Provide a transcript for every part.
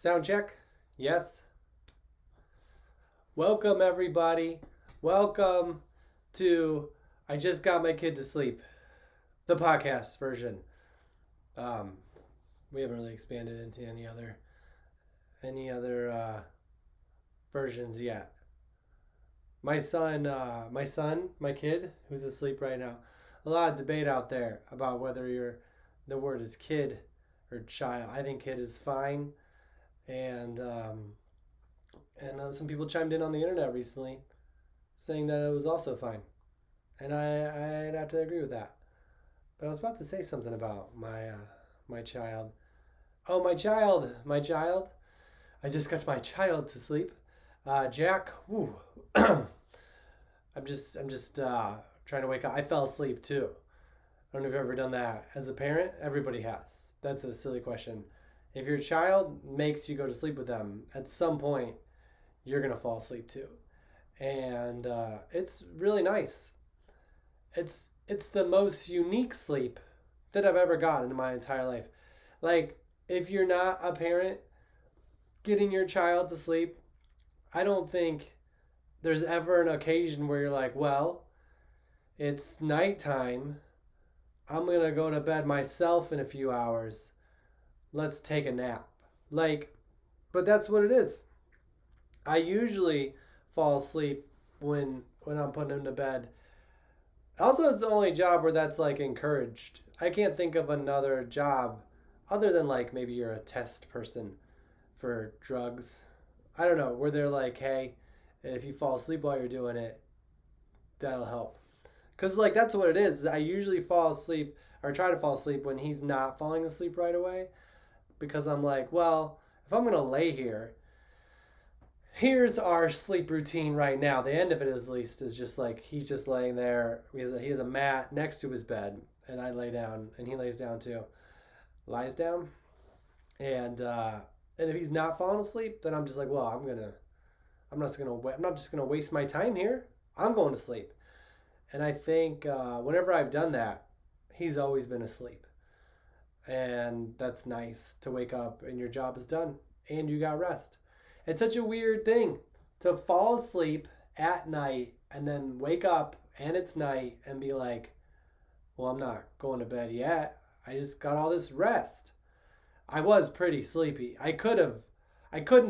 Sound check? Yes. Welcome, everybody. Welcome to I Just Got My Kid to Sleep, the podcast version. Um, we haven't really expanded into any other versions yet. My kid, who's asleep right now. A lot of debate out there about whether the word is kid or child. I think kid is fine, and some people chimed in on the internet recently saying that it was also fine. And I'd have to agree with that. But I was about to say something about my child. Oh, my child. I just got my child to sleep. Jack, whew. I'm just trying to wake up. I fell asleep too. I don't know if you've ever done that. As a parent, everybody has. That's a silly question. If your child makes you go to sleep with them, at some point, you're going to fall asleep too. And it's really nice. It's the most unique sleep that I've ever gotten in my entire life. Like, if you're not a parent, getting your child to sleep, I don't think there's ever an occasion where you're like, well, it's nighttime. I'm going to go to bed myself in a few hours. Let's take a nap. But that's what it is. I usually fall asleep when I'm putting him to bed. Also, it's the only job where that's encouraged. I can't think of another job other than maybe you're a test person for drugs. I don't know, where they're like, hey, if you fall asleep while you're doing it, that'll help. Because that's what it is. I usually fall asleep or try to fall asleep when he's not falling asleep right away. Because I'm like, well, if I'm going to lay here, here's our sleep routine right now. The end of it, at least, is just he's just laying there. He has a mat next to his bed, and I lay down, and he lays down too. Lies down, and if he's not falling asleep, then I'm just like, well, I'm not just gonna waste my time here. I'm going to sleep, and I think whenever I've done that, he's always been asleep, and that's nice to wake up and your job is done and you got rest. It's such a weird thing to fall asleep at night and then wake up and it's night and be like, well, I'm not going to bed yet. I just got all this rest. I was pretty sleepy. I couldn't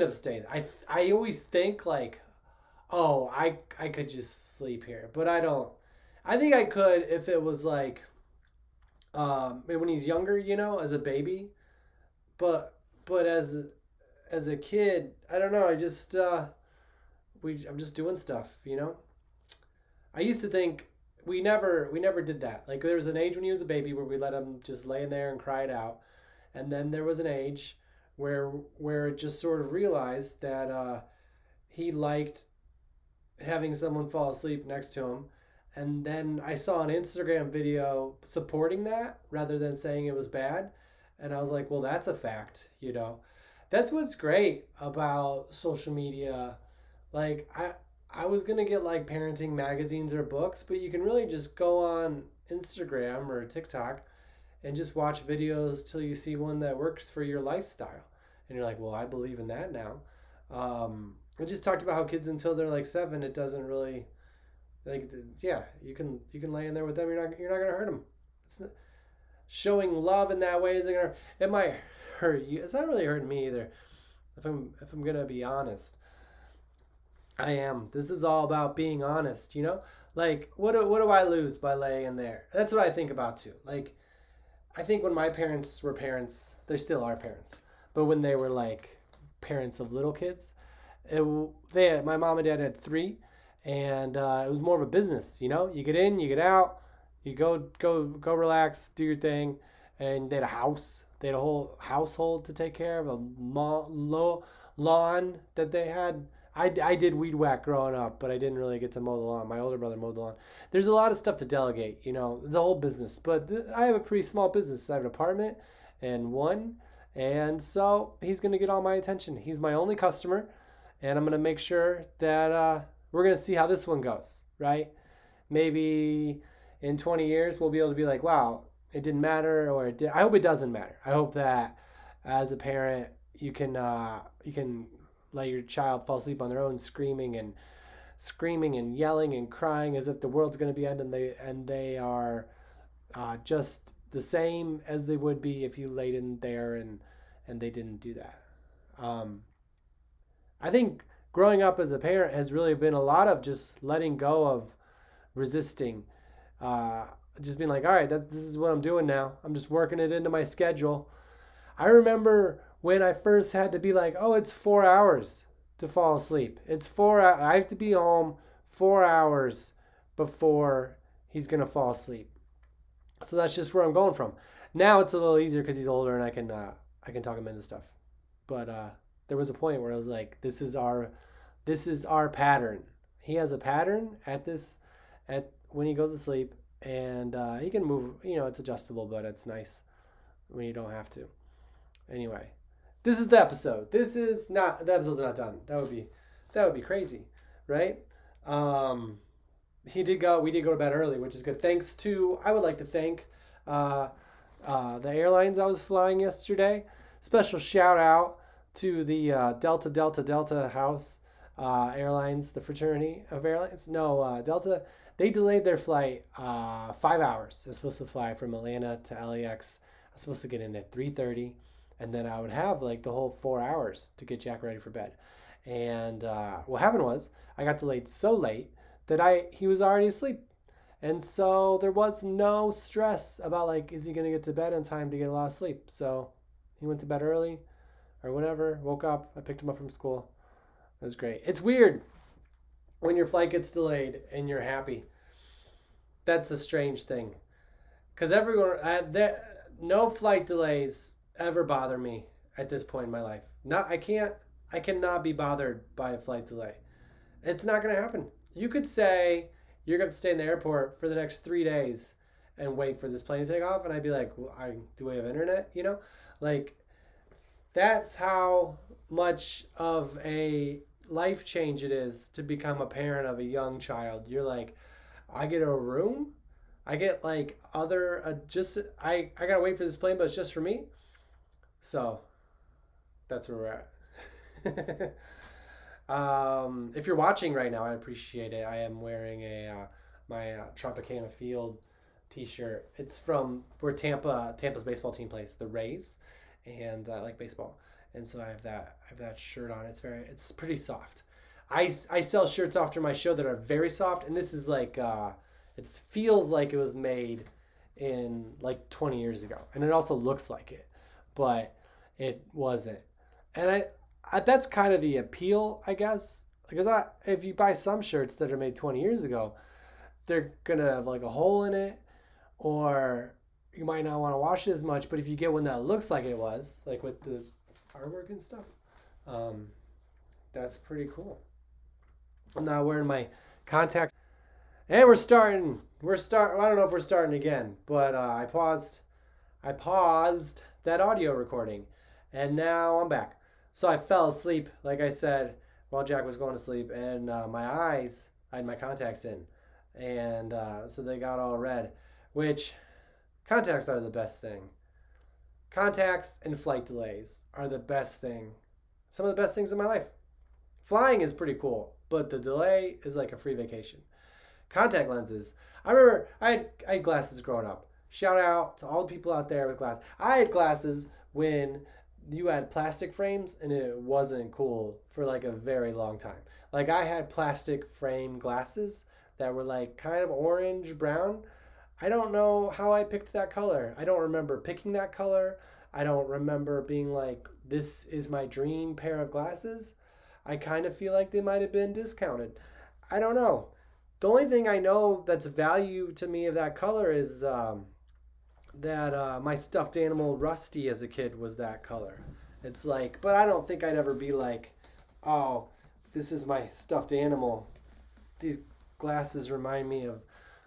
have stayed. I always think oh, I could just sleep here, but I don't. I think I could if it was when he's younger, as a baby, but as a kid, I don't know. I'm just doing stuff. I used to think we never did that. There was an age when he was a baby where we let him just lay in there and cry it out, and then there was an age where it just sort of realized that he liked having someone fall asleep next to him. And then I saw an Instagram video supporting that rather than saying it was bad. And I was like, well, that's a fact. That's what's great about social media. I was going to get parenting magazines or books, but you can really just go on Instagram or TikTok and just watch videos till you see one that works for your lifestyle. And you're like, well, I believe in that now. I just talked about how kids until they're 7, it doesn't really yeah, you can lay in there with them. You're not gonna hurt them. It's not, showing love in that way isn't gonna. It might hurt you. It's not really hurting me either. If I'm gonna be honest, I am. This is all about being honest. What do I lose by laying in there? That's what I think about too. I think when my parents were parents, they still are parents, but when they were parents of little kids, my mom and dad had 3. And it was more of a business, You get in, you get out, you go relax, do your thing. And they had a house. They had a whole household to take care of, a lawn that they had. I did weed whack growing up, but I didn't really get to mow the lawn. My older brother mowed the lawn. There's a lot of stuff to delegate, the whole business. But I have a pretty small business. I have an apartment and one. And so he's going to get all my attention. He's my only customer. And I'm going to make sure that we're going to see how this one goes, right? Maybe in 20 years, we'll be able to be like, wow, it didn't matter, or it did. I hope it doesn't matter. I hope that as a parent, you can let your child fall asleep on their own, screaming and yelling and crying as if the world's going to be ending. They are just the same as they would be if you laid in there and they didn't do that. Um, I think growing up as a parent has really been a lot of just letting go of resisting, uh, just being like, all right, this is what I'm doing now. I'm just working it into my schedule. I remember when I first had to be like, oh, it's 4 hours to fall asleep. It's 4 hours. I have to be home 4 hours before he's gonna fall asleep. So that's just where I'm going from. Now it's a little easier because he's older and I can talk him into stuff. But there was a point where I was like, this is our pattern. He has a pattern at when he goes to sleep, and he can move. It's adjustable, but it's nice when you don't have to. Anyway, this is the episode. This is not the episode's not done. That would be crazy, right? Um, we did go to bed early, which is good. I would like to thank uh, the airlines I was flying yesterday. Special shout out to the Delta House Airlines, the fraternity of airlines. No, Delta. They delayed their flight 5 hours. I was supposed to fly from Atlanta to LAX. I was supposed to get in at 3:30, and then I would have like the whole 4 hours to get Jack ready for bed. And what happened was I got delayed so late that he was already asleep. And so there was no stress about like, is he going to get to bed in time to get a lot of sleep? So he went to bed early or whatever, woke up, I picked him up from school. It was great. It's weird when your flight gets delayed and you're happy. That's a strange thing. Because no flight delays ever bother me at this point in my life. I cannot be bothered by a flight delay. It's not going to happen. You could say you're going to stay in the airport for the next 3 days and wait for this plane to take off, and I'd be like, well, do we have internet? Like, that's how much of a life change it is to become a parent of a young child. You're like, I get a room, I get like I gotta wait for this plane, but it's just for me. So that's where we're at. If you're watching right now, I appreciate it. I am wearing my Tropicana Field T-shirt. It's from where Tampa's baseball team plays, the Rays, and I like baseball, and so I have that shirt on. It's pretty soft. I sell shirts after my show that are very soft, and this is like it feels like it was made in like 20 years ago, and it also looks like it, but it wasn't. And that's kind of the appeal, I guess, because if you buy some shirts that are made 20 years ago, they're gonna have like a hole in it, or you might not want to wash it as much. But if you get one that looks like it was, like with the artwork and stuff, um, that's pretty cool. I'm not wearing my contact, and we're starting. I don't know if we're starting again, but I paused that audio recording, and now I'm back. So I fell asleep, like I said, while Jack was going to sleep, and I had my contacts in, and so they got all red, which contacts are the best thing. Contacts and flight delays are the best thing. Some of the best things in my life. Flying is pretty cool, but the delay is like a free vacation. Contact lenses. I remember I had glasses growing up. Shout out to all the people out there with glasses. I had glasses when you had plastic frames and it wasn't cool for like a very long time. Like I had plastic frame glasses that were like kind of orange brown. I don't know how I picked that color. I don't remember picking that color. I don't remember being like, this is my dream pair of glasses. I kind of feel like they might have been discounted. I don't know. The only thing I know that's value to me of that color is that my stuffed animal Rusty as a kid was that color. It's like, but I don't think I'd ever be like, oh, this is my stuffed animal. These glasses remind me of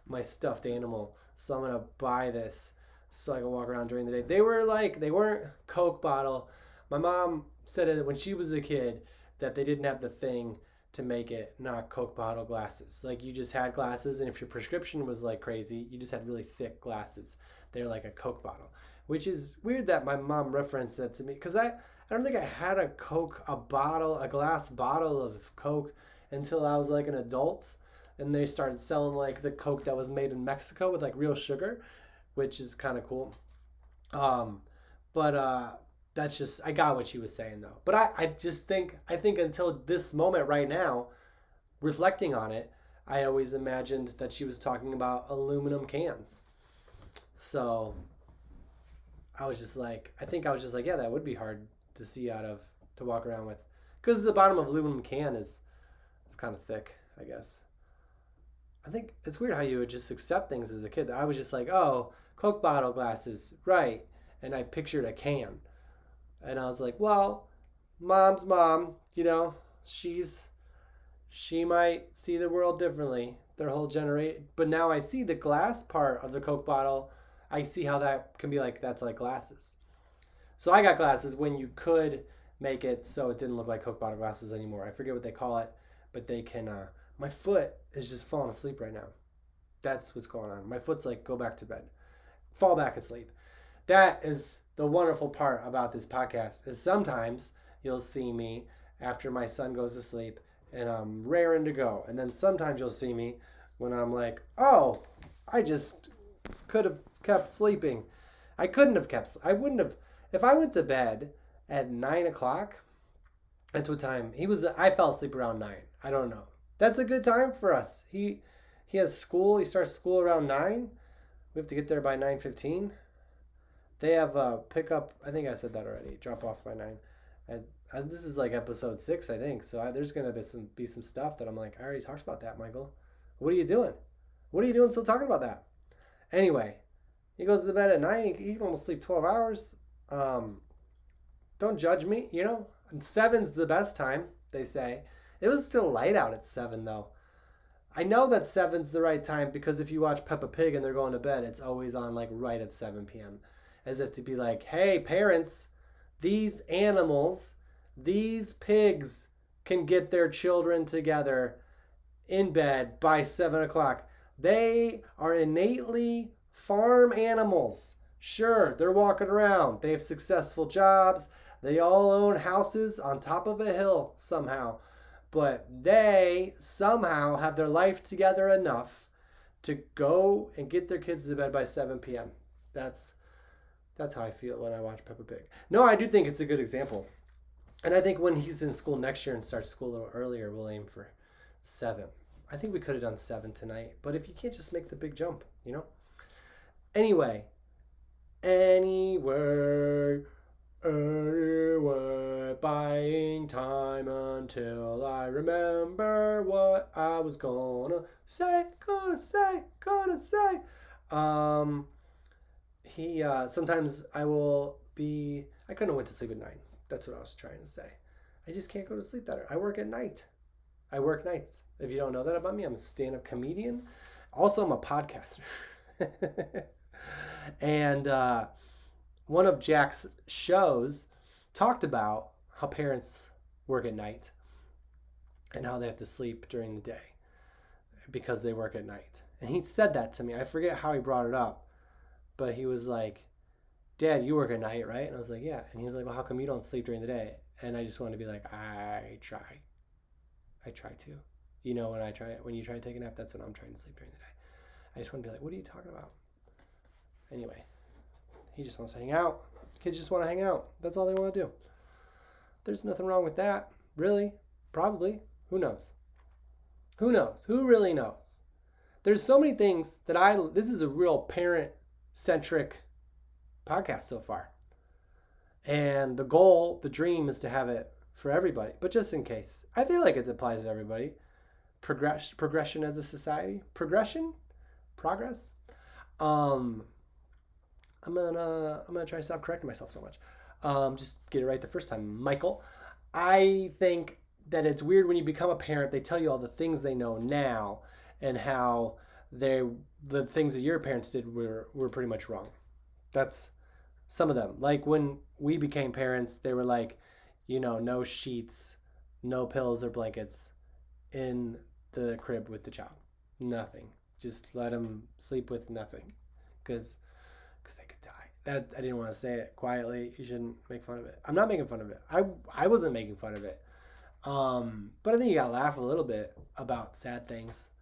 my stuffed animal, so I'm gonna buy this so I can walk around during the day. They weren't Coke bottle. My mom said that when she was a kid that they didn't have the thing to make it not Coke bottle glasses. Like you just had glasses, and if your prescription was like crazy, you just had really thick glasses. They're like a Coke bottle, which is weird that my mom referenced that to me, because I don't think I had a Coke, a glass bottle of Coke until I was like an adult. And they started selling like the Coke that was made in Mexico with like real sugar, which is kind of cool. Um, but that's just, I got what she was saying though. But I just I think until this moment right now, reflecting on it, I always imagined that she was talking about aluminum cans. So I was just like, yeah, that would be hard to see to walk around with. Because the bottom of aluminum can it's kind of thick, I guess. I think it's weird how you would just accept things as a kid. I was just like, oh, Coke bottle glasses, right. And I pictured a can. And I was like, well, mom's mom, she's she might see the world differently. Their whole generation, but now I see the glass part of the Coke bottle. I see how that can be like that's like glasses. So I got glasses when you could make it so it didn't look like Coke bottle glasses anymore. I forget what they call it, but they can. My foot is just falling asleep right now. That's what's going on. My foot's like, go back to bed, fall back asleep. That is the wonderful part about this podcast. Is sometimes you'll see me after my son goes to sleep and I'm raring to go, and then sometimes you'll see me when I'm like, oh, I just could have kept sleeping. I couldn't have kept. I wouldn't have if I went to bed at 9 o'clock. That's what time he was. I fell asleep around 9. I don't know. That's a good time for us. He has school. He starts school around 9. We have to get there by 9:15. They have a pickup. I think I said that already. Drop off by 9. This is like episode 6, I think. So there's gonna be some stuff that I'm like, I already talked about that, Michael. What are you doing? What are you doing still talking about that? Anyway, he goes to bed at 9. He can almost sleep 12 hours. Don't judge me. And 7's the best time, they say. It was still light out at 7 though. I know that 7's the right time because if you watch Peppa Pig and they're going to bed, it's always on like right at 7 p.m. As if to be like, hey, parents, these animals, these pigs can get their children together in bed by 7 o'clock. They are innately farm animals. Sure, they're walking around. They have successful jobs. They all own houses on top of a hill somehow. But they somehow have their life together enough to go and get their kids to bed by 7 p.m. That's how I feel when I watch Peppa Pig. No, I do think it's a good example. And I think when he's in school next year and starts school a little earlier, we'll aim for 7. I think we could have done 7 tonight. But if you can't just make the big jump, Anyway, anyway, buying time until I remember what I was gonna say. He sometimes I couldn't have went to sleep at 9. That's what I was trying to say. I just can't go to sleep that early. I work at night. I work nights. If you don't know that about me, I'm a stand-up comedian. Also, I'm a podcaster. And one of Jack's shows talked about how parents work at night and how they have to sleep during the day because they work at night. And he said that to me. I forget how he brought it up, but he was like, Dad, you work at night, right? And I was like, yeah. And he was like, well, how come you don't sleep during the day? And I just wanted to be like, I try to. When you try to take a nap, that's when I'm trying to sleep during the day. I just want to be like, what are you talking about? Anyway, he just wants to hang out. Kids just want to hang out. That's all they want to do. There's nothing wrong with that, really. Probably. Who knows? Who knows? Who really knows? There's so many things that this is a real parent-centric podcast so far. And the goal, the dream is to have it for everybody. But just in case, I feel like it applies to everybody. Progression as a society. Progress. I'm gonna try to stop correcting myself so much. Just get it right the first time. Michael, I think that it's weird when you become a parent. They tell you all the things they know now, and how the things that your parents did were pretty much wrong. That's some of them. Like when we became parents, they were like, no sheets, no pillows or blankets in the crib with the child. Nothing. Just let them sleep with nothing, because they could die. that I didn't want to say it quietly. You shouldn't make fun of it. I'm not making fun of it. I wasn't making fun of it. But I think you gotta laugh a little bit about sad things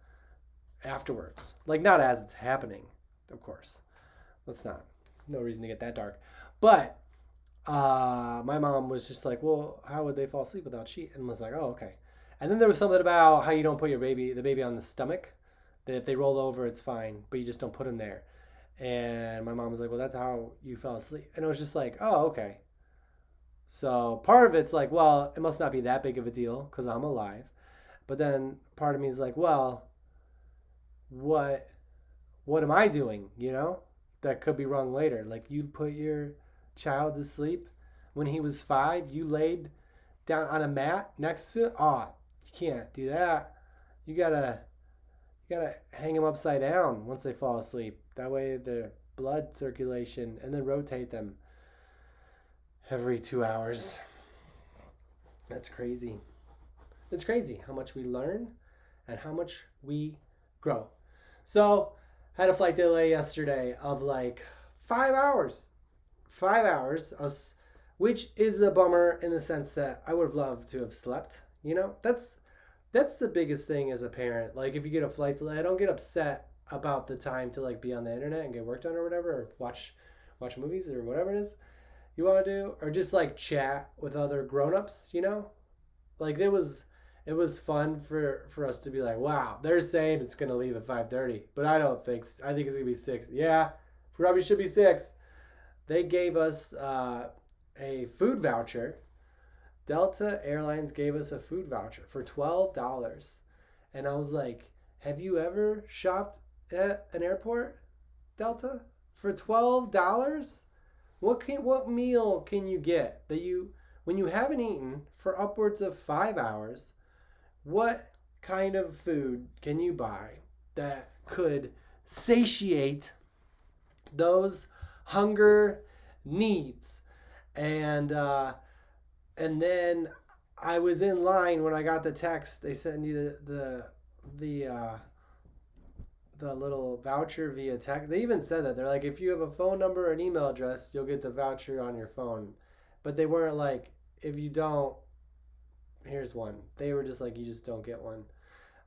afterwards. Like not as it's happening, of course. Let's not. No reason to get that dark. But my mom was just like, well, how would they fall asleep without sheet? And was like, oh, okay. And then there was something about how you don't put the baby on the stomach. That if they roll over, it's fine, but you just don't put them there. And my mom was like, well, that's how you fell asleep. And it was just like, oh, okay. So part of it's like, well, it must not be that big of a deal because I'm alive. But then part of me is like, well, what what am I doing? That could be wrong later. Like you put your child to sleep when he was 5, you laid down on a mat next to it. Oh, you can't do that. You gotta hang them upside down once they fall asleep. That way the blood circulation, and then rotate them every 2 hours. That's crazy. It's crazy how much we learn and how much we grow. So I had a flight delay yesterday of like 5 hours. 5 hours, which is a bummer in the sense that I would have loved to have slept. That's the biggest thing as a parent. Like if you get a flight delay, I don't get upset about the time to like be on the internet and get work done or whatever, or watch movies or whatever it is you want to do, or just like chat with other grown-ups. Like it was fun for us to be like, wow, they're saying it's gonna leave at 5:30, but I don't think so. I think it's gonna be 6. Yeah, probably should be 6. They gave us a food voucher. Delta Airlines gave us a food voucher for $12. And I was like, have you ever shopped at an airport, Delta? For $12? What meal can you get when you haven't eaten for upwards of 5 hours, what kind of food can you buy that could satiate those hunger needs? And then I was in line when I got the text. They send you the little voucher via text. They even said that. They're like, if you have a phone number or an email address, you'll get the voucher on your phone. But they weren't like, if you don't, here's one. They were just like, you just don't get one.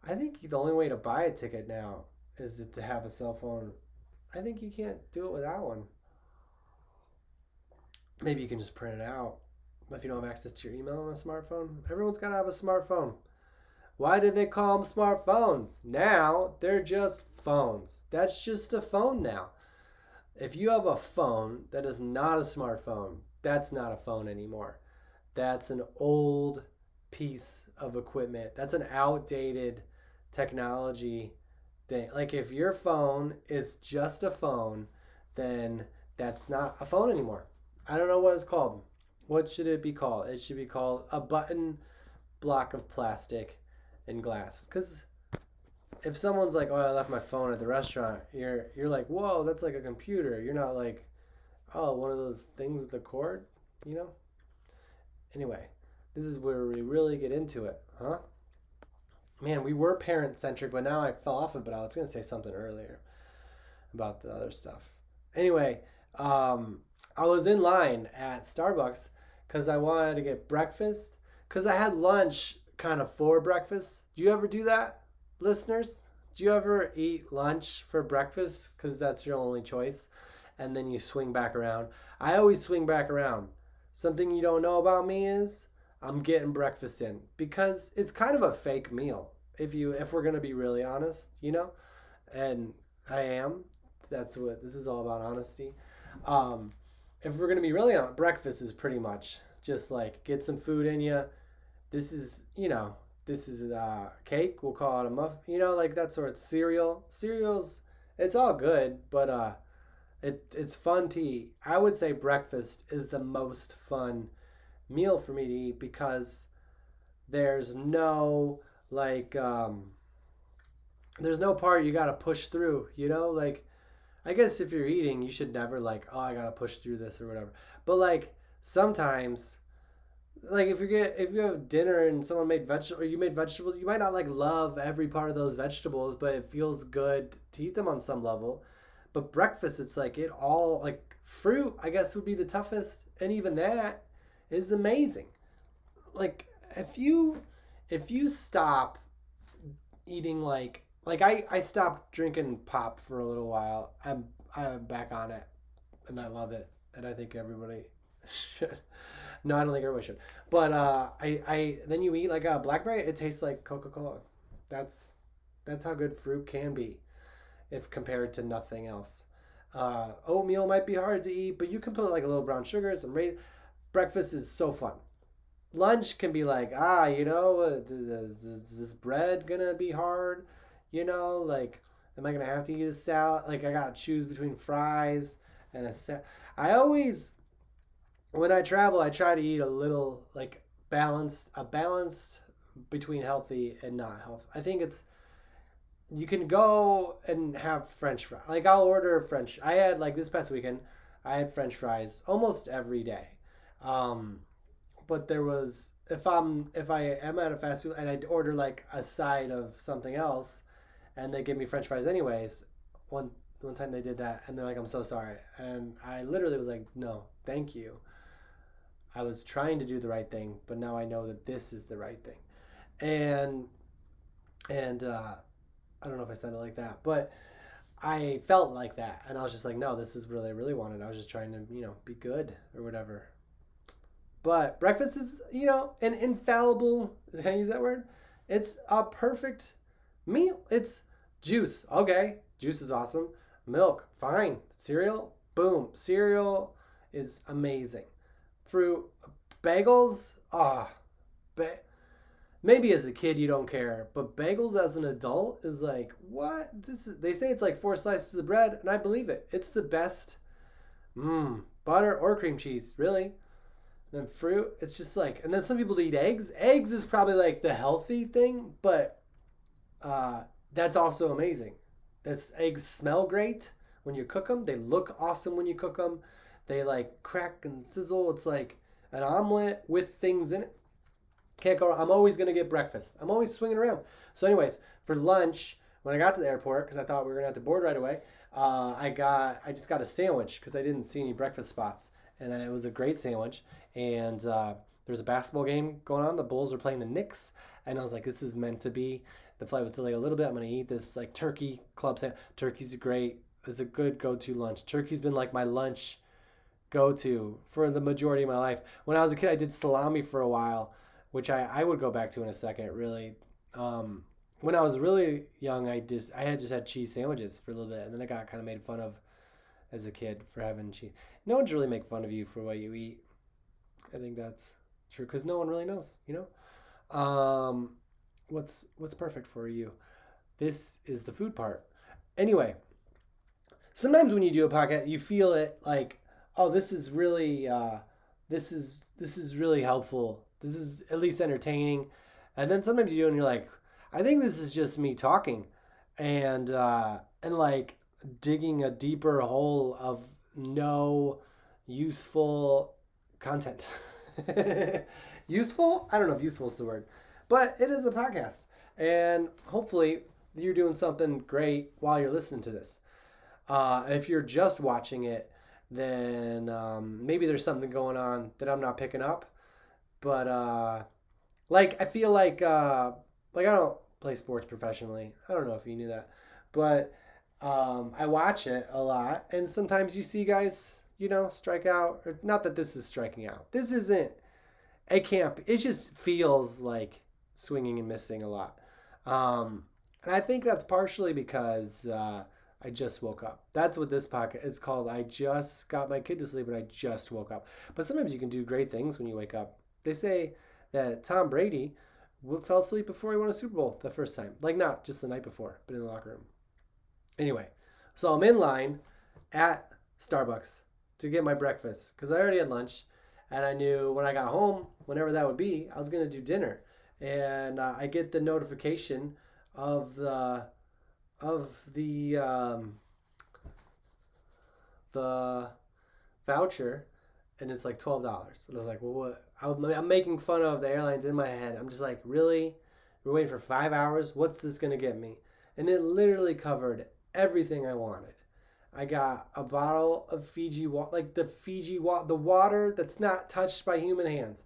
I think the only way to buy a ticket now is to have a cell phone. I think you can't do it without one. Maybe you can just print it out if you don't have access to your email on a smartphone. Everyone's got to have a smartphone. Why did they call them smartphones? Now they're just phones. That's just a phone now. If you have a phone that is not a smartphone, that's not a phone anymore. That's an old piece of equipment. That's an outdated technology thing. Like if your phone is just a phone, then that's not a phone anymore. I don't know what it's called. What should it be called? It should be called a button block of plastic and glass. Because if someone's like, oh, I left my phone at the restaurant, you're like, whoa, that's like a computer. You're not like, oh, one of those things with a cord, Anyway, this is where we really get into it, huh? Man, we were parent-centric, but now I fell off of it. I was going to say something earlier about the other stuff. Anyway, I was in line at Starbucks because I wanted to get breakfast, because I had lunch kind of for breakfast. Do you ever do that, listeners? Do you ever eat lunch for breakfast because that's your only choice, and then you swing back around? I always swing back around. Something you don't know about me is I'm getting breakfast in, because it's kind of a fake meal, if we're going to be really honest, and I am. That's what this is all about, honesty. If we're going to be really honest, breakfast is pretty much just like get some food in you. This is cake. We'll call it a muffin, like that sort of cereals. It's all good, but it's fun to eat. I would say breakfast is the most fun meal for me to eat, because there's no there's no part you got to push through, like I guess if you're eating, you should never oh, I got to push through this or whatever. But sometimes if you have dinner and someone made vegetables, or you made vegetables, you might not love every part of those vegetables, but it feels good to eat them on some level. But breakfast, it's it all Fruit, I guess, would be the toughest, and even that is amazing. Like if you stop eating I stopped drinking pop for a little while. I'm back on it, and I love it, and I think everybody should. No, I don't think everybody should. But I then you eat like a blackberry, it tastes like Coca-Cola. That's that's how good fruit can be if compared to nothing else. Oatmeal might be hard to eat, but you can put like a little brown sugar, some breakfast is so fun. Lunch can be like, is this bread gonna be hard? Like, am I gonna have to eat a salad? Like, I gotta choose between fries and a salad. I always, when I travel, I try to eat a little like balanced between healthy and not healthy. I think it's you can go and have French fries. Like, I'll order French. I had like this past weekend, I had French fries almost every day. Um, but there was if I am at a fast food and I order like a side of something else, and they give me French fries anyways. One one time they did that, and they're like, "I'm so sorry," and I literally was like, "No, thank you. I was trying to do the right thing, but now I know that this is the right thing." And and I don't know if I said it like that, but I felt like that, and I was just like, "No, this is really I really wanted. I was just trying to be good or whatever." But breakfast is, an infallible, can I use that word? It's a perfect meal. It's juice. Okay, juice is awesome. Milk, fine. Cereal, boom. Cereal is amazing. Fruit, bagels, ba- maybe as a kid you don't care, but bagels as an adult is like, what? They say it's like four slices of bread, and I believe it. It's the best. Butter or cream cheese, really. Then fruit, it's just like, and then some people eat eggs. Eggs is probably like the healthy thing, but that's also amazing. That's eggs smell great when you cook them. They look awesome when you cook them. They like crack and sizzle. It's like an omelet with things in it. Can't go wrong. I'm always gonna get breakfast. I'm always swinging around. So, anyways, for lunch, when I got to the airport, because I thought we were gonna have to board right away, I just got a sandwich because I didn't see any breakfast spots, and it was a great sandwich. And there was a basketball game going on. The Bulls were playing the Knicks, and I was like, this is meant to be. The flight was delayed a little bit. I'm gonna eat this like turkey club sandwich. Turkey's great. It's a good go-to lunch. Turkey's been like my lunch go-to for the majority of my life. When I was a kid, I did salami for a while, which I would go back to in a second. Really, when I was really young, I had just had cheese sandwiches for a little bit, and then I got kind of made fun of as a kid for having cheese. No one's really make fun of you for what you eat. I think that's true because no one really knows. What's perfect for you? This is the food part. Anyway, sometimes when you do a podcast, you feel it like, oh, this is really helpful. This is at least entertaining. And then sometimes you do, and you're like, I think this is just me talking, and like digging a deeper hole of no useful content. Useful? I don't know if useful is the word, but it is a podcast, and hopefully you're doing something great while you're listening to this. If you're just watching it, then maybe there's something going on that I'm not picking up. But like I feel like I don't play sports professionally. I don't know if you knew that, but I watch it a lot, and sometimes you see guys, strike out. Or not that this is striking out. This isn't. It can't. It just feels like swinging and missing a lot. And I think that's partially because I just woke up. That's what this podcast is called. I just got my kid to sleep and I just woke up. But sometimes you can do great things when you wake up. They say that Tom Brady fell asleep before he won a Super Bowl the first time. Like, not just the night before, but in the locker room. Anyway, so I'm in line at Starbucks to get my breakfast because I already had lunch. And I knew when I got home, whenever that would be, I was going to do dinner. And I get the notification of the voucher, and it's like $12. And I was like, well, what? I'm making fun of the airlines in my head. I'm just like, really? We're waiting for 5 hours? What's this gonna get me? And it literally covered everything I wanted. I got a bottle of Fiji water, like the Fiji water, the water that's not touched by human hands.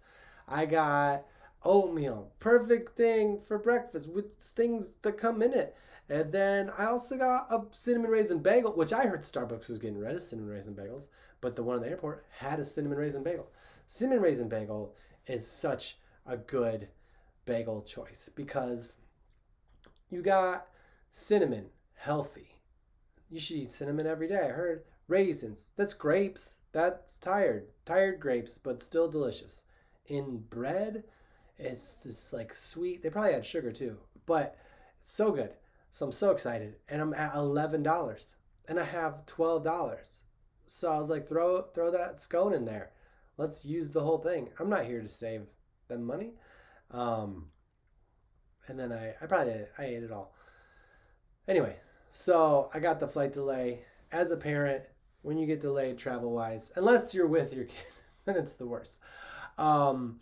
I got oatmeal, perfect thing for breakfast with things that come in it. And then I also got a cinnamon raisin bagel, which I heard Starbucks was getting rid of cinnamon raisin bagels, but the one in the airport had a cinnamon raisin bagel. Cinnamon raisin bagel is such a good bagel choice because you got cinnamon, healthy. You should eat cinnamon every day. I heard raisins. That's grapes. That's tired grapes, but still delicious. In bread, it's just like sweet. They probably had sugar too, but it's so good. So I'm so excited, and I'm at $11, and I have $12. So I was like, throw that scone in there. Let's use the whole thing. I'm not here to save them money. Um, and then I ate it all. Anyway, so I got the flight delay. As a parent, when you get delayed travel wise, unless you're with your kid, then it's the worst. Um,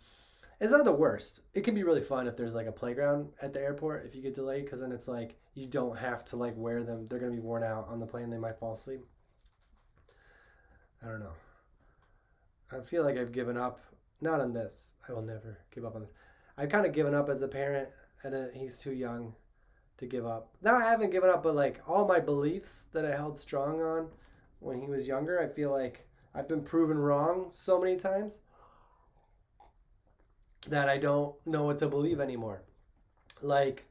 it's not the worst. It can be really fun if there's like a playground at the airport if you get delayed, because then it's like you don't have to like wear them. They're gonna be worn out on the plane. They might fall asleep. I don't know. I feel like I've given up. Not on this. I will never give up on this. I've kind of given up as a parent, and he's too young to give up. Now I haven't given up, but like all my beliefs that I held strong on when he was younger, I feel like I've been proven wrong so many times that I don't know what to believe anymore. Like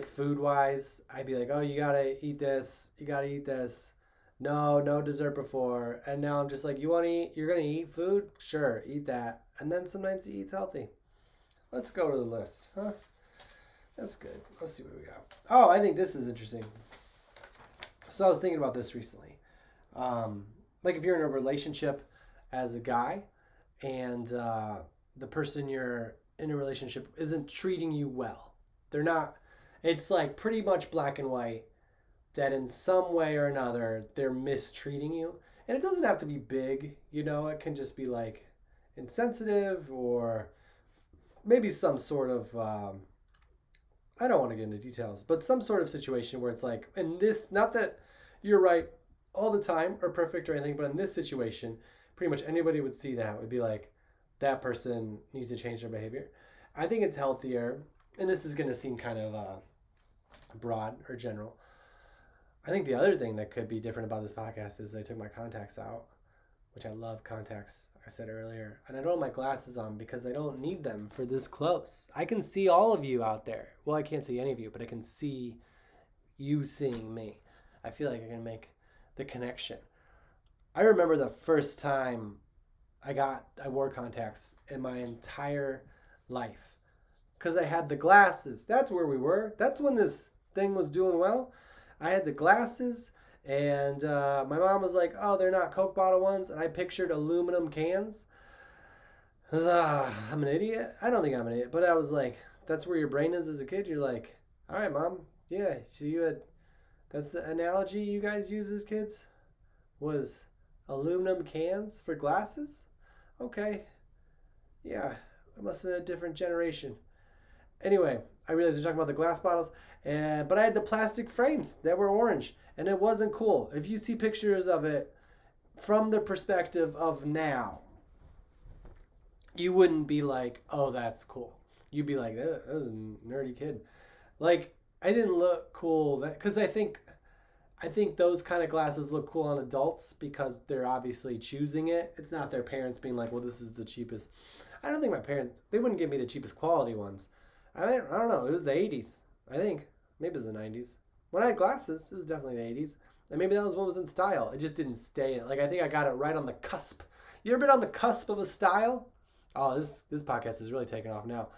food wise, I'd be like, oh, you gotta eat this, you gotta eat this. No dessert before. And now I'm just like, you want to eat? You're gonna eat food? Sure, eat that. And then sometimes he eats healthy. Let's go to the list, huh? That's good. Let's see what we got. Oh, I think this is interesting. So I was thinking about this recently. Like if you're in a relationship as a guy, and the person you're in a relationship isn't treating you well. They're not. It's like pretty much black and white that in some way or another they're mistreating you. And it doesn't have to be big, it can just be like insensitive or maybe some sort of I don't want to get into details, but some sort of situation where it's like, in this, not that you're right all the time or perfect or anything, but in this situation, pretty much anybody would see that would be like, that person needs to change their behavior. I think it's healthier, and this is going to seem kind of broad or general. I think the other thing that could be different about this podcast is I took my contacts out, which I love contacts, I said earlier. And I don't have my glasses on because I don't need them for this close. I can see all of you out there. Well, I can't see any of you, but I can see you seeing me. I feel like I can make the connection. I remember the first time I wore contacts in my entire life because I had the glasses. That's where we were. That's when this thing was doing well. I had the glasses, and my mom was like, oh, they're not Coke bottle ones. And I pictured aluminum cans. I'm an idiot. I don't think I'm an idiot, but I was like, that's where your brain is as a kid. You're like, all right, mom. Yeah, so that's the analogy you guys use as kids, was aluminum cans for glasses? Okay. Yeah, I must have been a different generation. Anyway, I realized you're talking about the glass bottles, but I had the plastic frames that were orange, and it wasn't cool. If you see pictures of it from the perspective of now, you wouldn't be like, oh, that's cool. You'd be like, that was a nerdy kid. Like, I didn't look cool because I think those kind of glasses look cool on adults because they're obviously choosing it. It's not their parents being like, well, this is the cheapest. I don't think my parents, they wouldn't give me the cheapest quality ones. I don't know. It was the 80s, I think. Maybe it was the 90s. When I had glasses, it was definitely the 80s. And maybe that was what was in style. It just didn't stay. Like, I think I got it right on the cusp. You ever been on the cusp of a style? Oh, this podcast is really taking off now.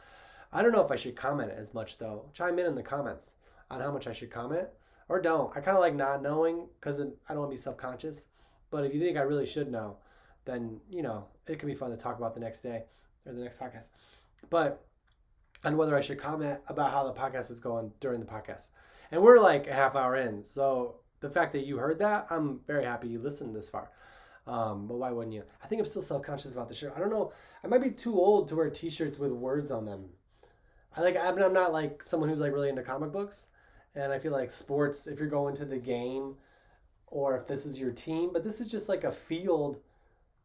I don't know if I should comment as much, though. Chime in the comments on how much I should comment. Or don't. I kind of like not knowing because I don't want to be self-conscious. But if you think I really should know, then, it can be fun to talk about the next day or the next podcast. But on whether I should comment about how the podcast is going during the podcast. And we're like a half hour in. So the fact that you heard that, I'm very happy you listened this far. But why wouldn't you? I think I'm still self-conscious about the shirt. I don't know. I might be too old to wear t-shirts with words on them. I'm not like someone who's like really into comic books. And I feel like sports, if you're going to the game, or if this is your team. But this is just like a field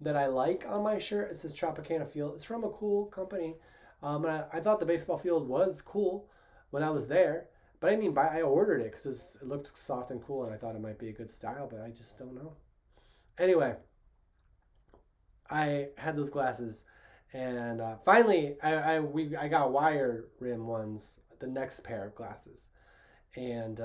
that I like on my shirt. It says Tropicana Field. It's from a cool company. And I thought the baseball field was cool when I was there. But I didn't buy. I ordered it because it looked soft and cool, and I thought it might be a good style. But I just don't know. Anyway, I had those glasses, and finally, I got wire rim ones, the next pair of glasses, and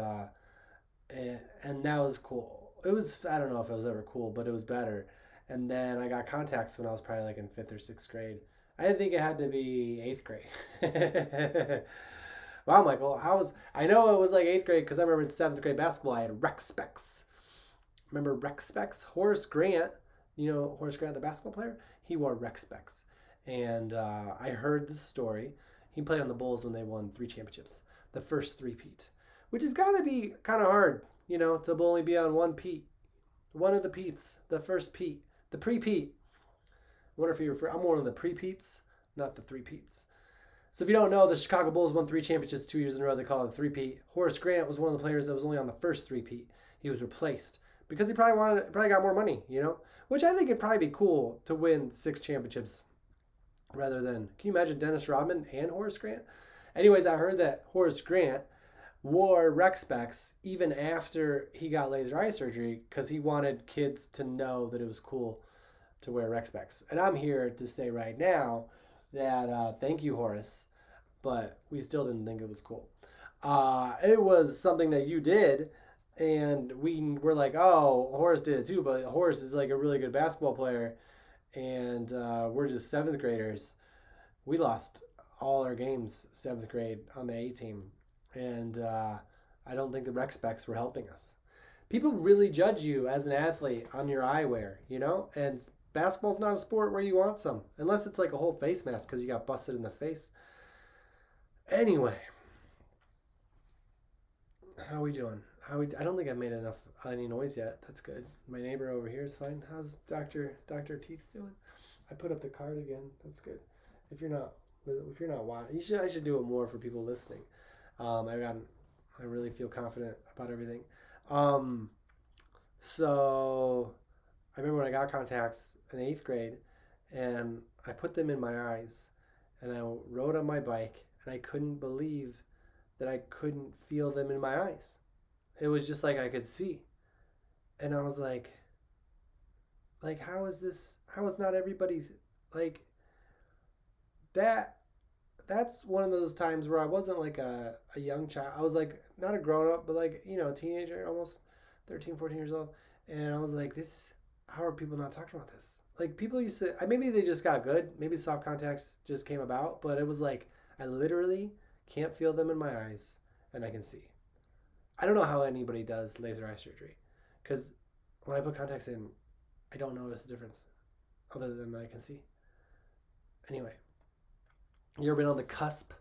and that was cool. It was, I don't know if it was ever cool, but it was better. And then I got contacts when I was probably like in fifth or sixth grade. I didn't think it had to be eighth grade. Wow, Michael, I know it was like eighth grade because I remember in seventh grade basketball I had rec specs. Remember rec specs? Horace Grant, you know Horace Grant, the basketball player, he wore rec specs, and I heard the story. He played on the Bulls when they won 3 championships, the first three-peat, which has got to be kind of hard, to only be on one of the peats, the first peat, the pre-peat. I wonder if you refer. I'm one of the pre-peats, not the three-peats. So if you don't know, the Chicago Bulls won 3 championships 2 years in a row. They call it a three-peat. Horace Grant was one of the players that was only on the first three-peat. He was replaced because he probably got more money, which I think it'd probably be cool to win 6 championships rather than. Can you imagine Dennis Rodman and Horace Grant? Anyways, I heard that Horace Grant wore rec specs even after he got laser eye surgery because he wanted kids to know that it was cool to wear rec specs. And I'm here to say right now that thank you, Horace, but we still didn't think it was cool. It was something that you did, and we were like, oh, Horace did it too, but Horace is like a really good basketball player, and we're just seventh graders. We lost all our games seventh grade on the A team, and I don't think the rec specs were helping us. People really judge you as an athlete on your eyewear, and basketball's not a sport where you want some, unless it's like a whole face mask because you got busted in the face. Anyway, how are we doing? I don't think I've made any noise yet. That's good. My neighbor over here is fine. How's Dr. Teeth doing? I put up the card again. That's good. If you're not watching, I should do it more for people listening. I really feel confident about everything. So I remember when I got contacts in eighth grade, and I put them in my eyes, and I rode on my bike, and I couldn't believe that I couldn't feel them in my eyes. It was just like I could see, and I was like, how is not everybody's like that? That's one of those times where I wasn't like a young child. I was like not a grown up, but like a teenager, almost 13, 14 years old, and I was like, how are people not talking about this? Like people used to, maybe they just got good. Maybe soft contacts just came about, but it was like I literally can't feel them in my eyes, and I can see. I don't know how anybody does laser eye surgery, because when I put contacts in, I don't notice the difference, other than I can see. Anyway, you ever been on the cusp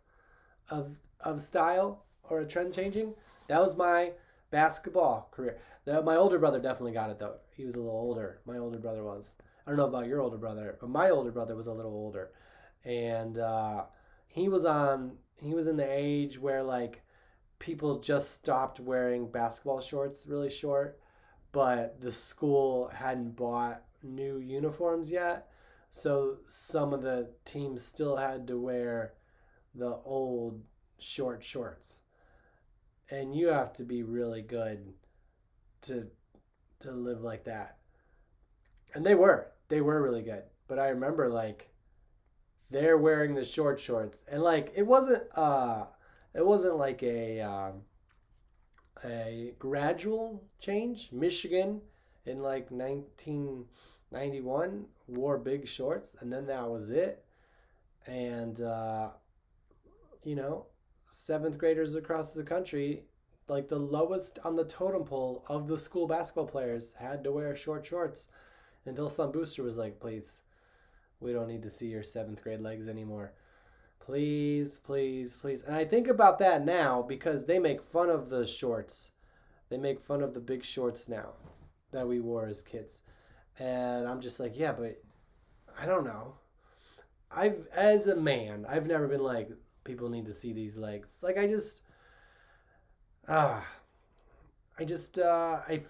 of style or a trend changing? That was my basketball career. My older brother definitely got it though. He was a little older. My older brother was. I don't know about your older brother, but my older brother was a little older, and he was in the age where like people just stopped wearing basketball shorts really short, but the school hadn't bought new uniforms yet, so some of the teams still had to wear the old short shorts, and you have to be really good to live like that. And they were really good, but I remember like they're wearing the short shorts, and like it wasn't like a gradual change. Michigan in like 1991 wore big shorts, and then that was it. And seventh graders across the country, like the lowest on the totem pole of the school basketball players, had to wear short shorts until some booster was like, please, we don't need to see your seventh grade legs anymore. Please, please, please. And I think about that now because they make fun of the shorts. They make fun of the big shorts now that we wore as kids. And I'm just like, yeah, but I don't know. As a man, I've never been like, people need to see these legs. Like I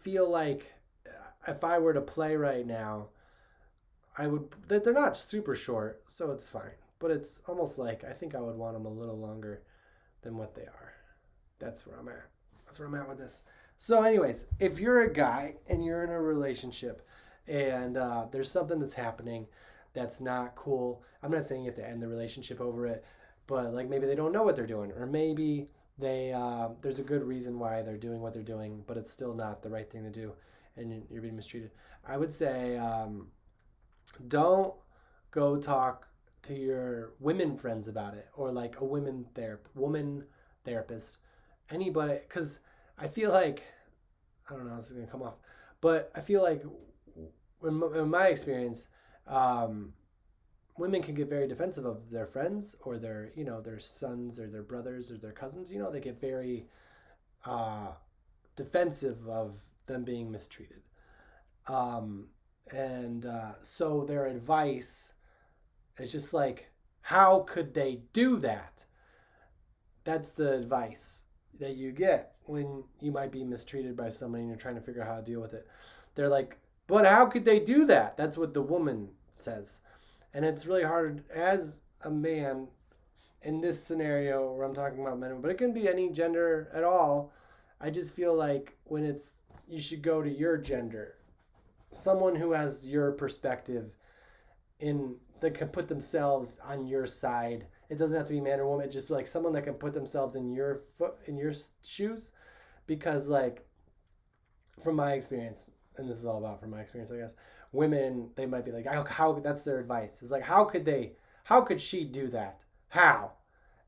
feel like if I were to play right now, I would. They're not super short, so it's fine. But it's almost like I think I would want them a little longer than what they are. That's where I'm at. That's where I'm at with this. So, anyways, if you're a guy and you're in a relationship and there's something that's happening that's not cool, I'm not saying you have to end the relationship over it, but like maybe they don't know what they're doing, or maybe they there's a good reason why they're doing what they're doing, but it's still not the right thing to do, and you're being mistreated. I would say don't go talk to your women friends about it, or like a woman therapist, anybody, because I feel like I don't know how this is gonna come off, but I feel like in my experience, um, women can get very defensive of their friends or their sons or their brothers or their cousins. They get very uh, defensive of them being mistreated, and so their advice is just like, how could they do that? That's the advice that you get when you might be mistreated by somebody and you're trying to figure out how to deal with it. They're like, but how could they do that? That's what the woman says. And it's really hard as a man in this scenario where I'm talking about men, but it can be any gender at all. I just feel like you should go to your gender, someone who has your perspective that can put themselves on your side. It doesn't have to be man or woman. It's just like someone that can put themselves in your shoes, because like from my experience, and this is all about from my experience, I guess, women, they might be like, how that's their advice. It's like, how could she do that? How?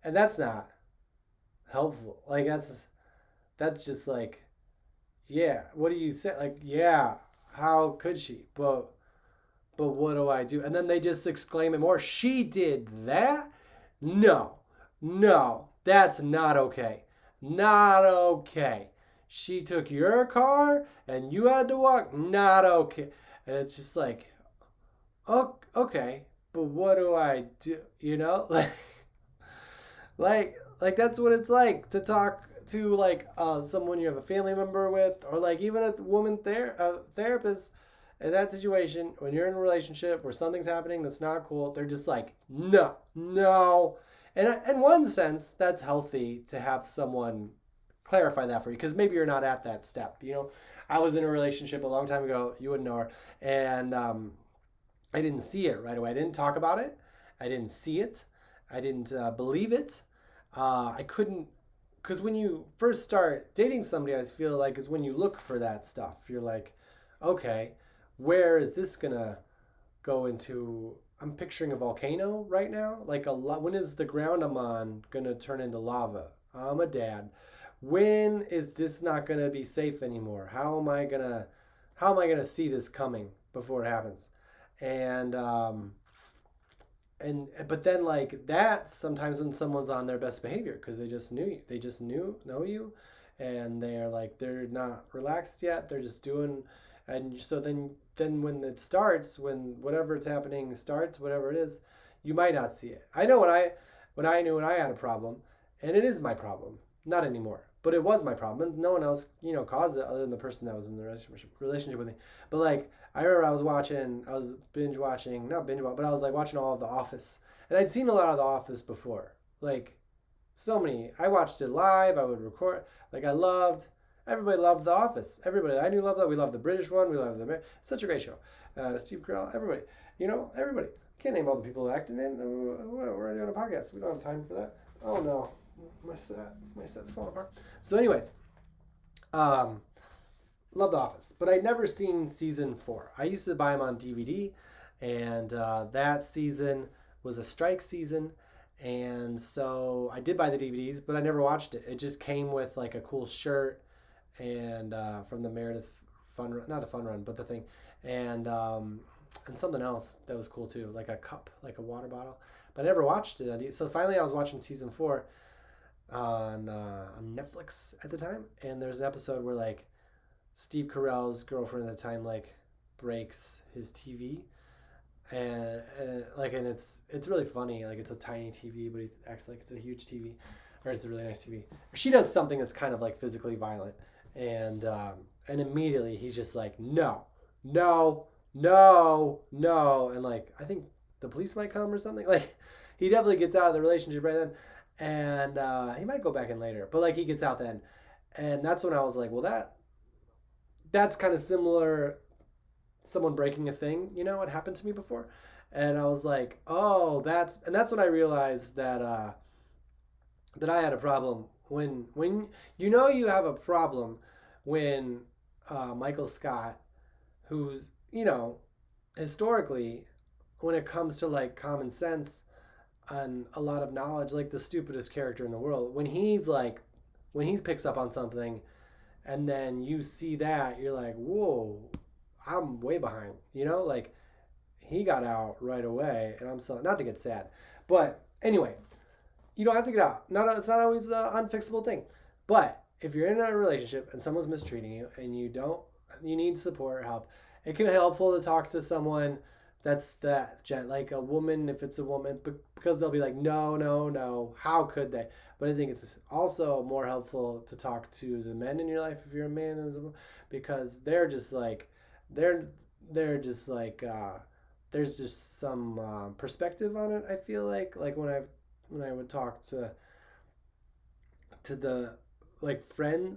And that's not helpful. Like that's just like, yeah, what do you say? Like, yeah, how could she? But what do I do? And then they just exclaim it more. She did that? No, that's not okay. Not okay. She took your car and you had to walk? Not okay. And it's just like, oh, okay, but what do I do? Like that's what it's like to talk to like someone you have a family member with, or like even a woman therapist. In that situation, when you're in a relationship where something's happening that's not cool, they're just like, no. And in one sense, that's healthy to have someone clarify that for you, because maybe you're not at that step. I was in a relationship a long time ago. You wouldn't know her, and I didn't see it right away. I didn't talk about it. I didn't see it. I didn't believe it. I couldn't, because when you first start dating somebody, I feel like is when you look for that stuff. You're like, okay, where is this gonna go into? I'm picturing a volcano right now. Like when is the ground I'm on gonna turn into lava? I'm a dad. When is this not gonna be safe anymore? How am I gonna see this coming before it happens? And but then like that sometimes when someone's on their best behavior, because they just know you, and they're not relaxed yet, they're just doing. And so then when it starts, when whatever it's happening starts, whatever it is, you might not see it. I know when I knew when I had a problem, and it is my problem, not anymore, but it was my problem, and no one else caused it other than the person that was in the relationship with me. But like I remember I was binge watching, not binge watching, but I was like watching all of The Office, and I'd seen a lot of The Office before, like so many. I watched it live. I would record. Like everybody loved The Office. Everybody I knew loved that. We loved the British one. We loved such a great show. Steve Carell. Everybody. Everybody. Can't name all the people who acted in. We're doing a podcast. We don't have time for that. Oh no, my set's falling apart. So, anyways, love The Office, but I'd never seen season 4. I used to buy them on DVD, and that season was a strike season. And so I did buy the DVDs, but I never watched it. It just came with like a cool shirt and from the Meredith Fun Run, not a fun run, but the thing, and something else that was cool too, like a cup, like a water bottle. But I never watched it. So finally, I was watching season 4 on Netflix at the time, and there's an episode where like Steve Carell's girlfriend at the time like breaks his TV. And it's really funny. Like it's a tiny TV, but he acts like it's a huge TV, or it's a really nice TV. She does something that's kind of like physically violent, and immediately he's just like, no, no, no, no. And like, I think the police might come or something. Like, he definitely gets out of the relationship right then. And he might go back in later, but like he gets out then. And that's when I was like, well, that's kind of similar. Someone breaking a thing, it happened to me before. And I was like, oh, that's when I realized that I had a problem when you have a problem when Michael Scott, who's historically, when it comes to like common sense and a lot of knowledge, like the stupidest character in the world, when he picks up on something, and then you see that, you're like, whoa, I'm way behind. Like he got out right away, and I'm so not to get sad, but anyway, you don't have to get out. It's not always an unfixable thing. But if you're in a relationship and someone's mistreating you and you need support or help, it can be helpful to talk to someone that's like a woman, if it's a woman, because they'll be like, no, no, no, how could they? But I think it's also more helpful to talk to the men in your life if you're a man, because they're just like, they're just like, there's just some perspective on it. I feel like when I would talk to the like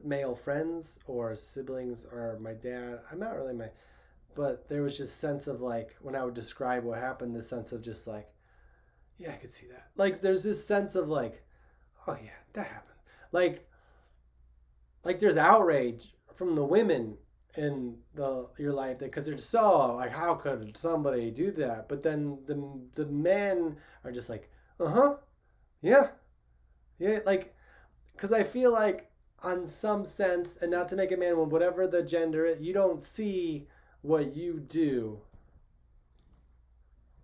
male friends or siblings or my dad. I'm not really but there was just sense of like when I would describe what happened, this sense of just like, yeah, I could see that. Like there's this sense of like, oh yeah, that happened. Like there's outrage from the women in your life because they're so like, how could somebody do that? But then the men are just like, uh-huh, yeah, yeah, like, because I feel like, on some sense, and not to make a man, whatever the gender, you don't see what you do,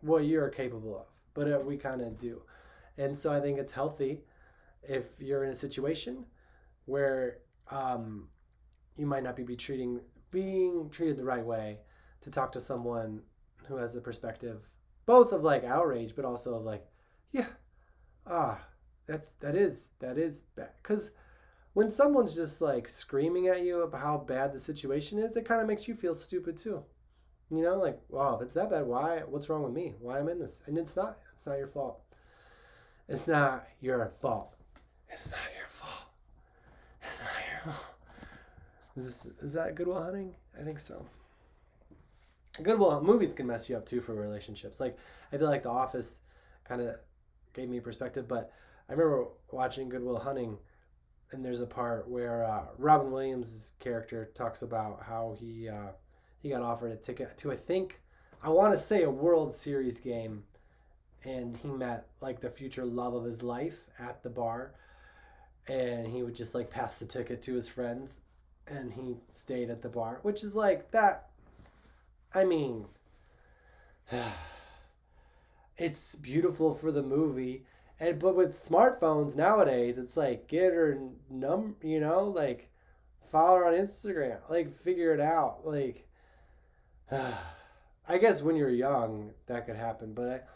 what you're capable of, but we kind of do. And so I think it's healthy if you're in a situation where you might not being treated the right way, to talk to someone who has the perspective, both of like outrage, but also of like, yeah, ah, that is bad. Because when someone's just like screaming at you about how bad the situation is, it kind of makes you feel stupid too. Like, wow, if it's that bad, why? What's wrong with me? Why am I in this? And it's not. It's not your fault. It's not your fault. It's not your fault. It's not your fault. Is that Good Will Hunting? I think so. Good Will movies can mess you up too for relationships. Like I feel like The Office kind of gave me perspective, but I remember watching Good Will Hunting, and there's a part where Robin Williams' character talks about how he got offered a ticket to, I want to say, a World Series game, and he met like the future love of his life at the bar, and he would just like pass the ticket to his friends, and he stayed at the bar, which is like that. I mean, it's beautiful for the movie, but with smartphones nowadays, it's like get her like follow her on Instagram, like figure it out, like. I guess when you're young that could happen, but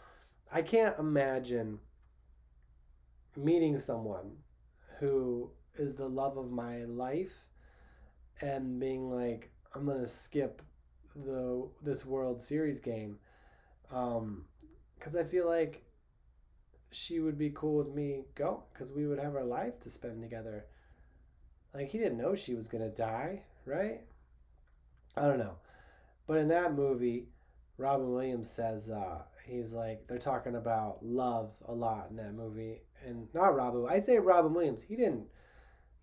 I can't imagine meeting someone who is the love of my life and being like, I'm gonna skip this World Series game, because I feel like she would be cool with me going, because we would have our life to spend together. Like he didn't know she was gonna die, right? I don't know. But in that movie, Robin Williams says he's like, they're talking about love a lot in that movie, and not Robin. I say Robin Williams. He didn't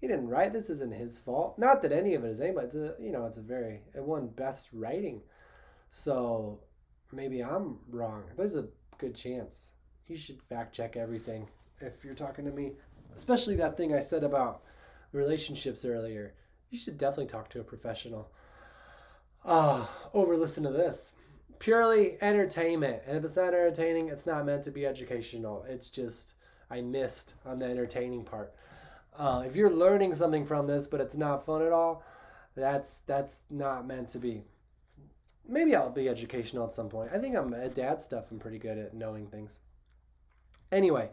write this. Isn't his fault. Not that any of it is anybody. It won best writing. So maybe I'm wrong. There's a good chance. You should fact check everything if you're talking to me, especially that thing I said about relationships earlier. You should definitely talk to a professional. Over listen to this. Purely entertainment. And if it's not entertaining, it's not meant to be educational. It's just, I missed on the entertaining part. If you're learning something from this, but it's not fun at all, that's not meant to be. Maybe I'll be educational at some point. I think I'm at dad stuff. I'm pretty good at knowing things. Anyway,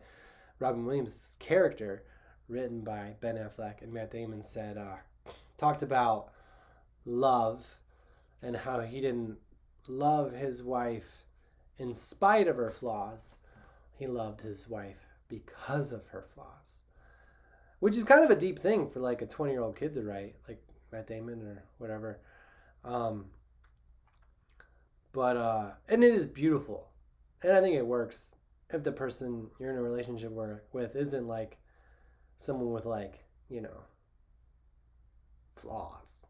Robin Williams' character, written by Ben Affleck and Matt Damon, talked about love and how he didn't love his wife in spite of her flaws. He loved his wife because of her flaws, which is kind of a deep thing for like a 20-year-old kid to write, like Matt Damon or whatever. Um, and it is beautiful, and I think it works if the person you're in a relationship with isn't like someone with like flaws.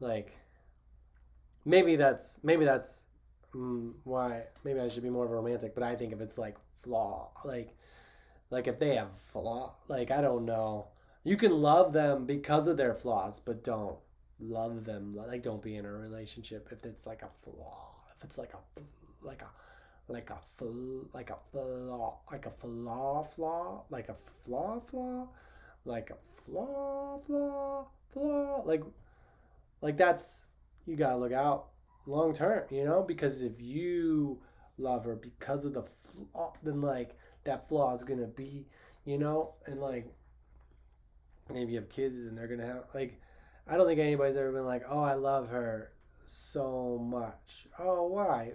Like maybe that's why maybe I should be more of a romantic. But I think if it's like flaw, like if they have flaw, like I don't know, you can love them because of their flaws, but don't love them like don't be in a relationship if it's like a flaw. If it's like a like a like a flaw like a flaw like a flaw like that's you gotta look out long term, because if you love her because of the flaw, then like that flaw is gonna be, and like maybe you have kids and they're gonna have like, I don't think anybody's ever been like, oh, I love her so much. Oh, why?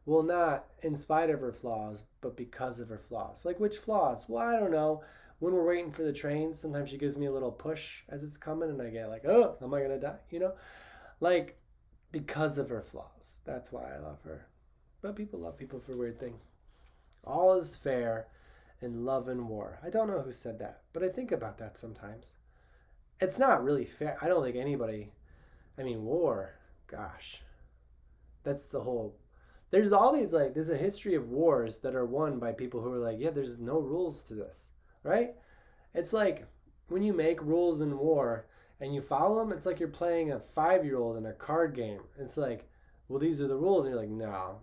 Well, not in spite of her flaws, but because of her flaws. Like which flaws? Well, I don't know. When we're waiting for the train, sometimes she gives me a little push as it's coming, and I get like, oh, am I gonna die? Like because of her flaws. That's why I love her. But people love people for weird things. All is fair in love and war. I don't know who said that, but I think about that sometimes. It's not really fair. I don't think anybody. I mean, war. Gosh, that's the whole. There's all these like. There's a history of wars that are won by people who are like, yeah, there's no rules to this, right? It's like when you make rules in war and you follow them, it's like you're playing a 5-year-old in a card game. It's like, well, these are the rules. And you're like, no.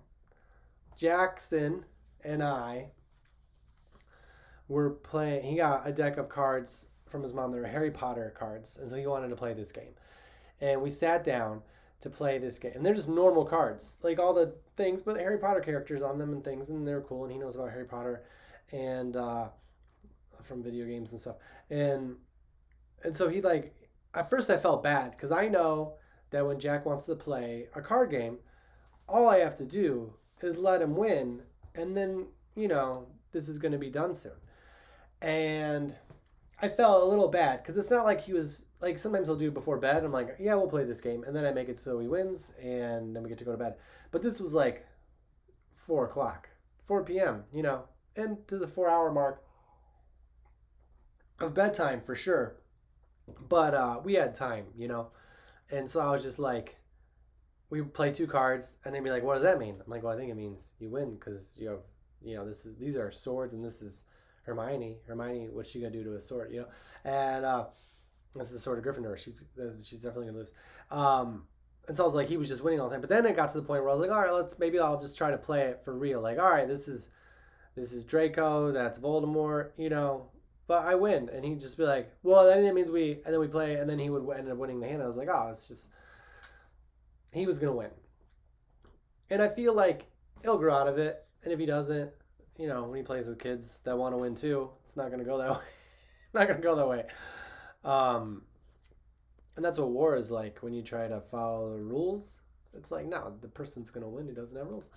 Jackson and I were playing, he got a deck of cards from his mom. They were Harry Potter cards. And so he wanted to play this game. And we sat down to play this game. And they're just normal cards, like all the things, but Harry Potter characters on them and things. And they're cool. And he knows about Harry Potter and from video games and stuff. And so he like, at first I felt bad because I know that when Jack wants to play a card game, all I have to do is let him win. And then, this is going to be done soon. And I felt a little bad because it's not like he was like, sometimes he'll do it before bed. I'm like, yeah, we'll play this game. And then I make it so he wins and then we get to go to bed. But this was like 4 o'clock, 4 p.m., and to the 4-hour mark of bedtime for sure. But we had time, and so I was just like, we play 2 cards, and they'd be like, "What does that mean?" I'm like, "Well, I think it means you win because you have, these are swords, and this is Hermione. Hermione, what's she gonna do to a sword, And this is the sword of Gryffindor. She's definitely gonna lose." And so I was like, he was just winning all the time. But then it got to the point where I was like, all right, maybe I'll just try to play it for real. Like, all right, this is Draco, that's Voldemort, But I win, and he'd just be like, "Well, then it means we," and then we play, and then he would end up winning the hand. I was like, "Oh, it's just he was gonna win," and I feel like he'll grow out of it. And if he doesn't, when he plays with kids that want to win too, it's not gonna go that way. Not gonna go that way. And that's what war is like when you try to follow the rules. It's like, no, the person's gonna win who doesn't have rules.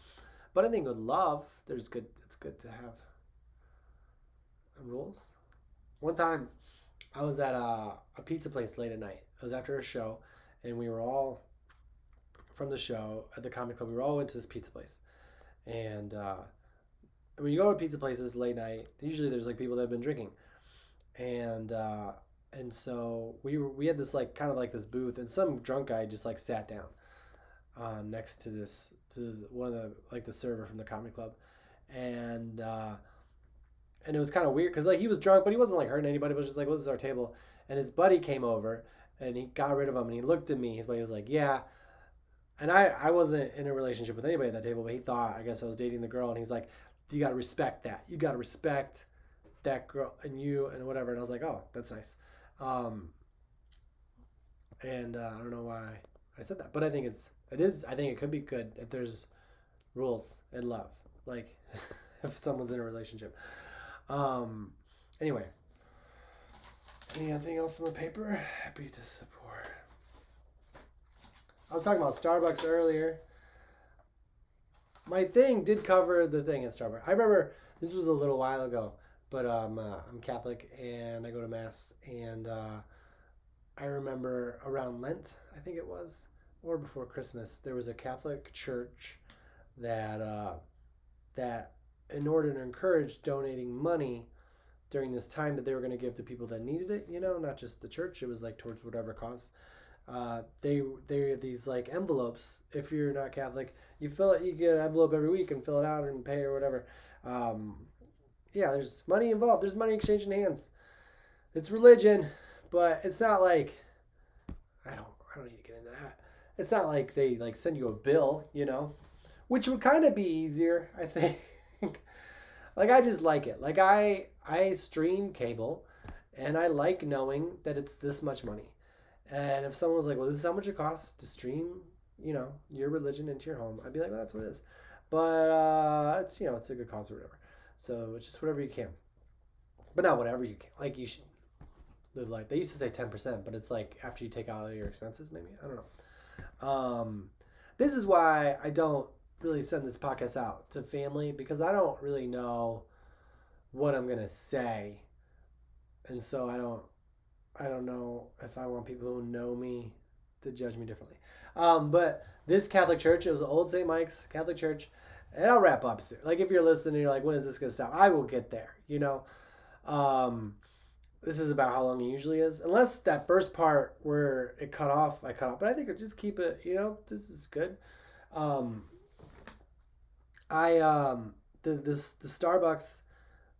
But I think with love, it's good to have rules. One time, I was at a pizza place late at night. It was after a show, and we were all from the show at the comedy club. We were all went to this pizza place, and when you go to pizza places late night, usually there's like people that have been drinking, and so we had this like kind of like this booth, and some drunk guy just like sat down next to one of the like the server from the comedy club, and it was kind of weird because like he was drunk, but he wasn't like hurting anybody. But it was just like, well, this is our table. And his buddy came over and he got rid of him, and he looked at me. His buddy was like, yeah. And I wasn't in a relationship with anybody at that table, but he thought, I guess I was dating the girl. And he's like, you got to respect that. You got to respect that girl and you and whatever. And I was like, oh, that's nice. And I don't know why I said that, but I think I think it could be good if there's rules in love, like if someone's in a relationship. Anyway, anything else on the paper? Happy to support. I was talking about Starbucks earlier. My thing did cover the thing at Starbucks. I remember this was a little while ago, but I'm Catholic and I go to mass, and I remember around Lent, I think it was, or before Christmas, there was a Catholic church that that in order to encourage donating money during this time that they were going to give to people that needed it, not just the church. It was like towards whatever cause. They have these like envelopes. If you're not Catholic, you fill it. You get an envelope every week and fill it out and pay or whatever. Yeah, there's money involved. There's money exchanging hands. It's religion, but it's not like I don't need to get into that. It's not like they like send you a bill, which would kind of be easier, I think. Like I just like it. Like I stream cable, and I like knowing that it's this much money. And if someone was like, "Well, this is how much it costs to stream, your religion into your home," I'd be like, "Well, that's what it is." But it's it's a good cause or whatever. So it's just whatever you can, but not whatever you can. Like you should live like they used to say 10%, but it's like after you take out all your expenses, maybe I don't know. This is why I don't really send this podcast out to family, because I don't really know what I'm gonna say, and so I don't know if I want people who know me to judge me differently. But this Catholic church, it was Old St. Mike's Catholic Church, and I'll wrap up soon. Like if you're listening, you're like, when is this gonna stop? I will get there. This is about how long it usually is, unless that first part where it cut off, I cut off. But I think I'll just keep it. This is good. The Starbucks.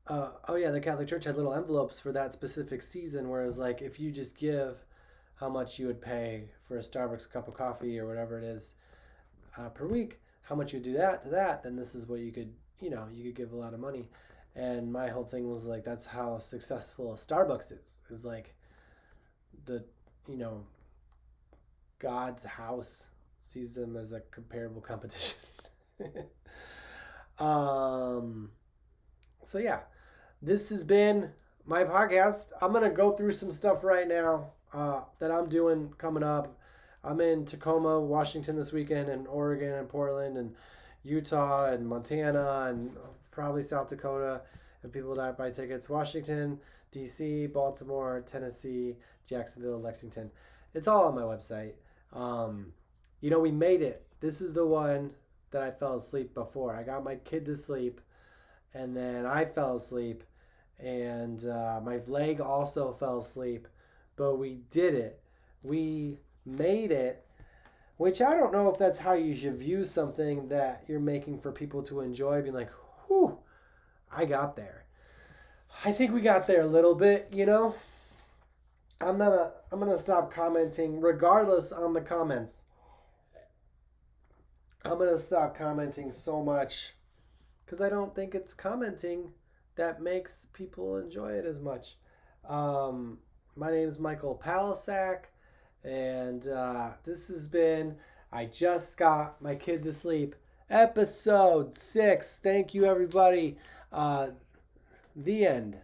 The Catholic Church had little envelopes for that specific season, whereas like if you just give how much you would pay for a Starbucks cup of coffee or whatever it is per week, how much you would do that to that, then this is what you could give a lot of money. And my whole thing was like, that's how successful Starbucks is like the God's house sees them as a comparable competition. So yeah, this has been my podcast. I'm going to go through some stuff right now that I'm doing coming up. I'm in Tacoma, Washington this weekend, and Oregon and Portland and Utah and Montana and probably South Dakota if people that buy tickets. Washington, D.C., Baltimore, Tennessee, Jacksonville, Lexington. It's all on my website. We made it. This is the one that I fell asleep before. I got my kid to sleep, and then I fell asleep, and my leg also fell asleep, but we did it. We made it, which I don't know if that's how you should view something that you're making for people to enjoy, being like, whew, I got there. I think we got there a little bit, I'm gonna stop commenting regardless on the comments. I'm gonna stop commenting so much because I don't think it's commenting that makes people enjoy it as much. My name is Michael Palisak, and this has been I Just Got My Kid to Sleep, episode 6. Thank you, everybody. The end.